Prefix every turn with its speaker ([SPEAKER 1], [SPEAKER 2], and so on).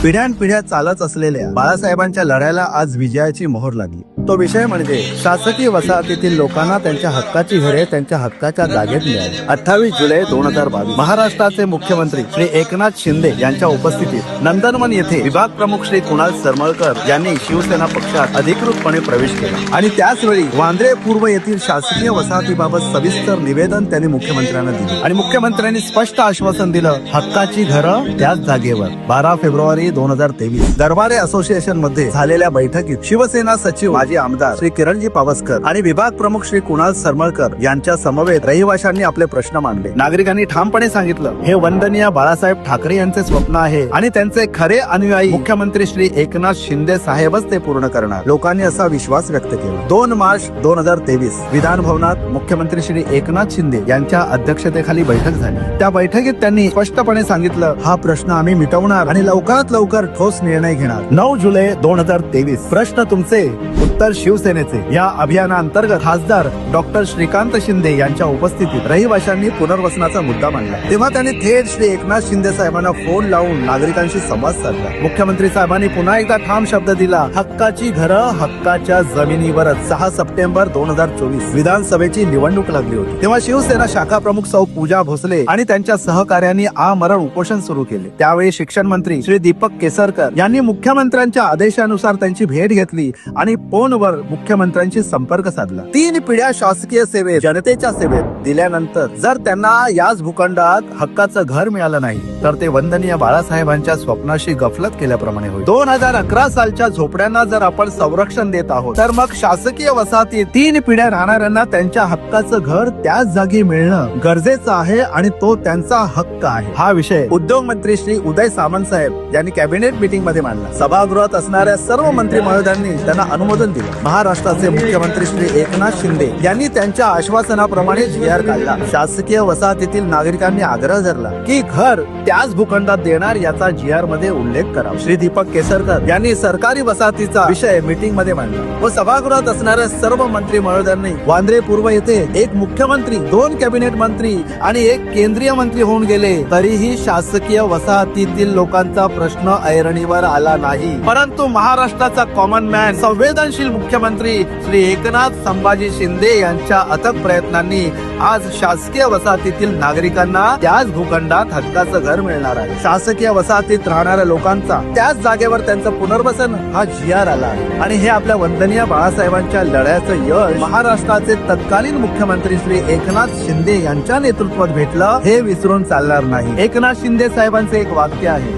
[SPEAKER 1] पिढ्यानपिढ्या चालत असलेल्या बाळासाहेबांच्या लढ्याला आज विजयाची मोहर लागली। तो विषय म्हणजे शासकीय वसाहतीतील लोकांना त्यांच्या हक्काची घरे त्यांच्या हक्काच्या जागेत मिळाली। 28 जुलै 2022 महाराष्ट्राचे मुख्यमंत्री श्री एकनाथ शिंदे यांच्या उपस्थितीत नंदनवन येथे विभाग प्रमुख श्री कुणाल सरमळकर यांनी शिवसेना पक्षात अधिकृतपणे प्रवेश केला आणि त्याच वेळी वांद्रे पूर्व येथील शासकीय वसाहतीबाबत सविस्तर निवेदन त्यांनी मुख्यमंत्र्यांना दिले आणि मुख्यमंत्र्यांनी स्पष्ट आश्वासन दिलं, हक्काची घरं त्याच जागेवर। 12 फेब्रुवारी 2023 दरबारे असोसिएशन मध्ये झालेल्या बैठकीत शिवसेना सचिव माजी आमदार श्री किरणजी पावसकर आणि विभाग प्रमुख श्री कुणाल सरमळकर यांच्या समवेत रहिवाशांनी आपले प्रश्न मांडले। नागरिकांनी ठामपणे सांगितलं, हे वंदनीय बाळासाहेब ठाकरे यांचे स्वप्न आहे आणि त्यांचे खरे अनुयायी मुख्यमंत्री श्री एकनाथ शिंदे साहेबच ते पूर्ण करणार। लोकांनी असा विश्वास व्यक्त केला। 2 मार्च 2023 विधान भवनात मुख्यमंत्री श्री एकनाथ शिंदे यांच्या अध्यक्षतेखाली बैठक झाली। त्या बैठकीत त्यांनी स्पष्टपणे सांगितलं, हा प्रश्न आम्ही मिटवणार आणि लवकरात लवकर ठोस निर्णय घेणार। 9 जुलै 2023 प्रश्न तुमचे उत्तर शिवसेनेचे या अभियानाअंतर्गत खासदार डॉक्टर श्रीकांत शिंदे यांच्या उपस्थितीत रहिवाशांनी पुनर्वसनाचा मुद्दा मांडला। तेव्हा त्यांनी थेट श्री एकनाथ शिंदे साहेबांना फोन लावून नागरिकांशी संवाद साधला। मुख्यमंत्री साहेबांनी पुन्हा एकदा ठाम शब्द दिला, हक्काची घरं हक्काच्या जमिनीवरच। 6 सप्टेंबर 2024 विधानसभेची निवडणूक लागली होती। तेव्हा शिवसेना शाखा प्रमुख सौ पूजा भोसले आणि त्यांच्या सहकार्यांनी आमरण उपोषण सुरू केले। त्यावेळी शिक्षण मंत्री श्री दीपक केसरकर यांनी मुख्यमंत्र्यांच्या आदेशानुसार त्यांची भेट घेतली आणि फोनवर मुख्यमंत्र्यांशी संपर्क साधला। 3 पिढ्या शासकीय सेवेत जनतेच्या सेवेत दिल्यानंतर जर त्यांना याच भूखंडात हक्काचं घर मिळालं नाही तर ते वंदनीय बाळासाहेबांच्या स्वप्नाशी गफलत केल्याप्रमाणे होईल। 2011 सालच्या झोपड्यांना जर आपण संरक्षण देत आहोत तर मग शासकीय वसाहतीत 3 पिढ्या राहणाऱ्यांना त्यांच्या हक्काचं घर त्याच जागी मिळणं गरजेचं आहे आणि तो त्यांचा हक्क आहे। हा विषय उद्योग मंत्री श्री उदय सामंत साहेब यांनी कॅबिनेट मीटिंग मध्ये मांडला। सभागृहात असणाऱ्या सर्व मंत्री महोदयांनी त्यांना अनुमोदन दिलं। महाराष्ट्राचे मुख्यमंत्री श्री एकनाथ शिंदे यांनी त्यांच्या आश्वासनाप्रमाणे जी.आर. काढला। शासकीय वसाहतीतील नागरिकांनी आग्रह धरला की घर त्याच भूखंडात देणार याचा जी.आर. मध्ये उल्लेख करावा। श्री दीपक केसरकर यांनी सरकारी वसाहतीचा विषय मीटिंग मध्ये मांडला व सभागृहात असणाऱ्या सर्व मंत्री महोदयांनी वांद्रे पूर्व येथे एक मुख्यमंत्री, 2 कॅबिनेट मंत्री आणि 1 केंद्रीय मंत्री होऊन गेले तरीही शासकीय वसाहतीतील लोकांचा प्रश्न ऐरणीवर आला नाही। परंतु महाराष्ट्राचा कॉमन मॅन, संवेदनशील मुख्यमंत्री श्री एकनाथ संभाजी शिंदे यांच्या अथक प्रयत्नांनी आज शासकीय वसाहतीतील नागरिकांना त्याच भूखंडात हक्काचं घर मिळणार आहे। शासकीय वसाहतीत राहणाऱ्या लोकांचा त्याच जागेवर त्यांचं पुनर्वसन हा जी.आर. आला आहे आणि हे आपल्या वंदनीय बाळासाहेबांच्या लढ्याचं यश महाराष्ट्राचे तत्कालीन मुख्यमंत्री श्री एकनाथ शिंदे यांच्या नेतृत्वात भेटलं हे विसरून चालणार नाही। एकनाथ शिंदे साहेबांचे एक वाक्य आहे,